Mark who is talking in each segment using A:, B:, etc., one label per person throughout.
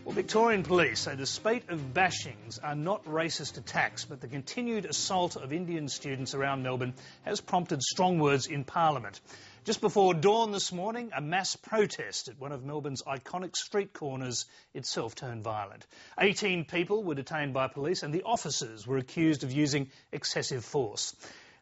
A: Well, Victorian police say the spate of bashings are not racist attacks, but the continued assault of Indian students around Melbourne has prompted strong words in Parliament. Just before dawn this morning, a mass protest at one of Melbourne's iconic street corners itself turned violent. 18 people were detained by police and the officers were accused of using excessive force.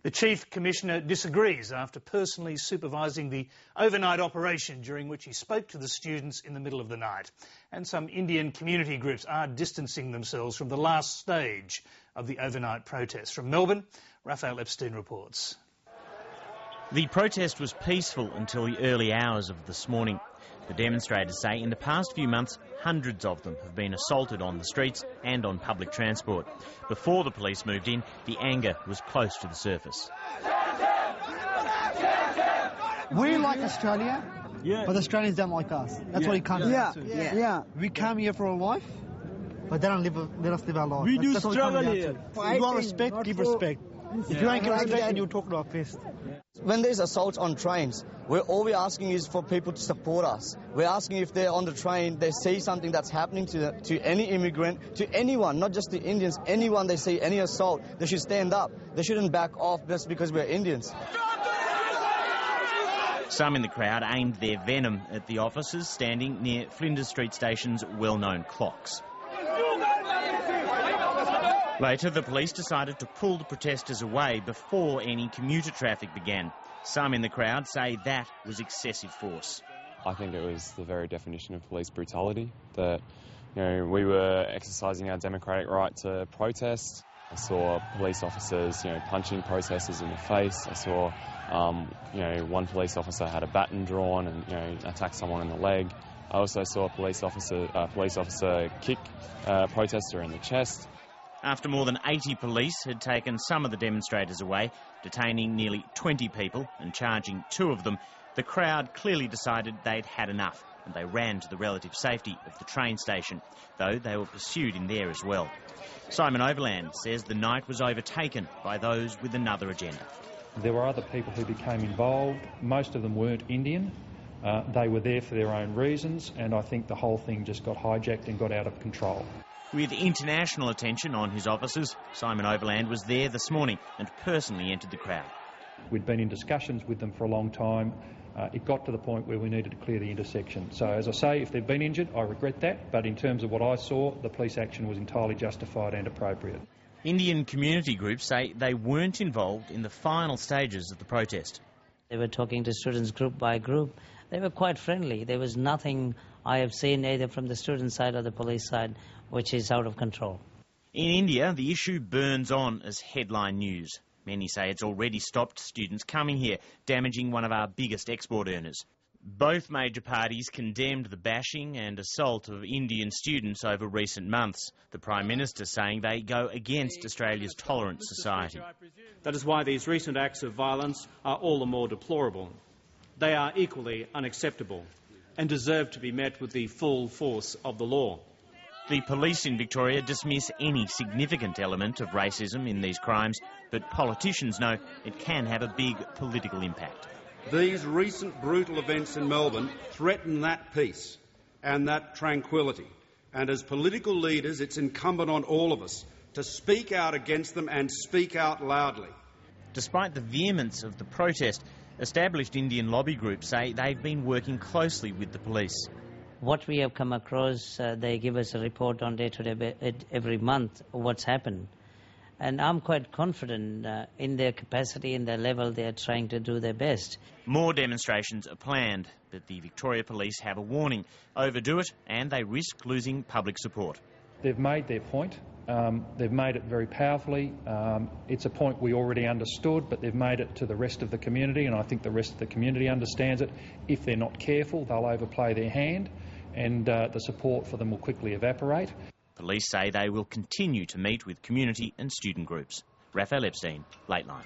A: The Chief Commissioner disagrees after personally supervising the overnight operation, during which he spoke to the students in the middle of the night. And some Indian community groups are distancing themselves from the last stage of the overnight protest. From Melbourne, Raphael Epstein reports.
B: The protest was peaceful until the early hours of this morning. The demonstrators say in the past few months, hundreds of them have been assaulted on the streets and on public transport. Before the police moved in, the anger was close to the surface.
C: We like Australia, but the Australians don't like us. That's what you come here. Yeah. We come here for a life, but they don't let us live our life.
D: We do struggle here.
C: If you want respect, give respect. If you don't give respect, then you'll talk to our fist.
E: When there's assaults on trains, all we're asking is for people to support us. We're asking if they're on the train, they see something that's happening to any immigrant, to anyone, not just the Indians, anyone they see any assault, they should stand up. They shouldn't back off just because we're Indians.
B: Some in the crowd aimed their venom at the officers standing near Flinders Street Station's well-known clocks. Later, the police decided to pull the protesters away before any commuter traffic began. Some in the crowd say that was excessive force.
F: I think it was the very definition of police brutality, that we were exercising our democratic right to protest. I saw police officers punching protesters in the face. I saw one police officer had a baton drawn and attacked someone in the leg. I also saw a police officer kick a protester in the chest.
B: After more than 80 police had taken some of the demonstrators away, detaining nearly 20 people and charging 2 of them, the crowd clearly decided they'd had enough and they ran to the relative safety of the train station, though they were pursued in there as well. Simon Overland says the night was overtaken by those with another agenda.
G: There were other people who became involved. Most of them weren't Indian. They were there for their own reasons, and I think the whole thing just got hijacked and got out of control.
B: With international attention on his officers, Simon Overland was there this morning and personally entered the crowd.
G: We'd been in discussions with them for a long time. It got to the point where we needed to clear the intersection. So, as I say, if they've been injured, I regret that, but in terms of what I saw, the police action was entirely justified and appropriate.
B: Indian community groups say they weren't involved in the final stages of the protest.
H: They were talking to students group by group. They were quite friendly. There was nothing I have seen either from the student side or the police side which is out of control.
B: In India, the issue burns on as headline news. Many say it's already stopped students coming here, damaging one of our biggest export earners. Both major parties condemned the bashing and assault of Indian students over recent months, the Prime Minister saying they go against Australia's tolerant society.
I: That is why these recent acts of violence are all the more deplorable. They are equally unacceptable and deserve to be met with the full force of the law.
B: The police in Victoria dismiss any significant element of racism in these crimes, but politicians know it can have a big political impact.
J: These recent brutal events in Melbourne threaten that peace and that tranquility. And as political leaders, it's incumbent on all of us to speak out against them and speak out loudly.
B: Despite the vehemence of the protest, established Indian lobby groups say they've been working closely with the police.
H: What we have come across, they give us a report on day-to-day, every month, what's happened. And I'm quite confident in their capacity and their level. They are trying to do their best.
B: More demonstrations are planned, but the Victoria Police have a warning. Overdo it and they risk losing public support.
G: They've made their point. They've made it very powerfully. It's a point we already understood, but they've made it to the rest of the community, and I think the rest of the community understands it. If they're not careful, they'll overplay their hand, and the support for them will quickly evaporate.
B: Police say they will continue to meet with community and student groups. Raphael Epstein, Lateline.